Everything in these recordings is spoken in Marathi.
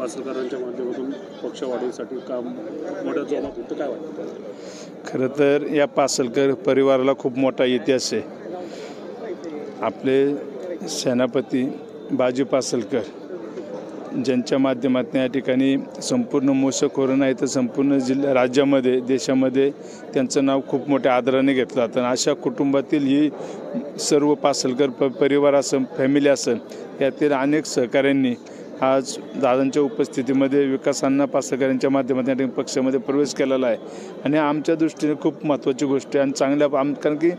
पासलकरांच्या माध्यमातून पक्ष वाढीसाठी काम मोठ्या जोमात होतं, काय वाटतं? खरं तर या पासलकर परिवाराला खूप मोठा इतिहास आहे. आपले सेनापती बाजी पासलकर ज्यांच्या माध्यमातून या ठिकाणी संपूर्ण मोसखोरं नाही तर संपूर्ण राज्यामध्ये देशामध्ये त्यांचं नाव खूप मोठ्या आदराने घेतलं जातं. अशा कुटुंबातील ही सर्व पासलकर परिवार असेल, फॅमिली असेल, यातील अनेक सहकाऱ्यांनी आज दादांच्या उपस्थितीमध्ये विकासांना पासलकरांच्या माध्यमातून पक्षामध्ये प्रवेश केलेला आहे. आणि आमच्या दृष्टीने खूप महत्त्वाची गोष्ट आहे आणि चांगल्या कारण की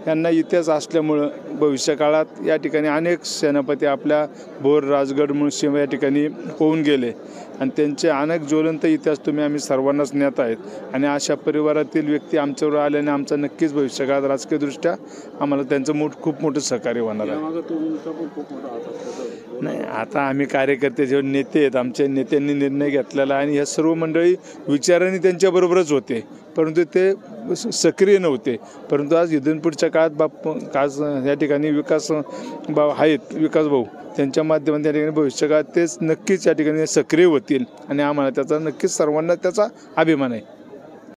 यांना इतिहास असल्यामुळं भविष्यकाळात या ठिकाणी अनेक सेनापती आपल्या भोर राजगड मुळशी या ठिकाणी होऊन गेले आणि त्यांचे अनेक ज्वलंत इतिहास आम्ही सर्वांनाच ज्ञात आहेत. आणि अशा परिवारातील व्यक्ती आमच्यावर आल्याने आमचा नक्कीच भविष्यकाळात राजकीयदृष्ट्या आम्हाला त्यांचं खूप मोठं सहकार्य होणार आहे. नाही, आता आम्ही कार्यकर्ते जेव्हा नेते आहेत, आमच्या नेत्यांनी निर्णय घेतलेला आणि ह्या सर्व मंडळी विचाराने त्यांच्याबरोबरच होते, परंतु ते सक्रिय नव्हते. परंतु आज इथून पुढच्या काळात आज या ठिकाणी विकास भाऊ त्यांच्या माध्यमातून या ठिकाणी भविष्यकाळात तेच नक्कीच या ठिकाणी सक्रिय होतील आणि आम्हाला त्याचा नक्कीच सर्वांना त्याचा अभिमान आहे.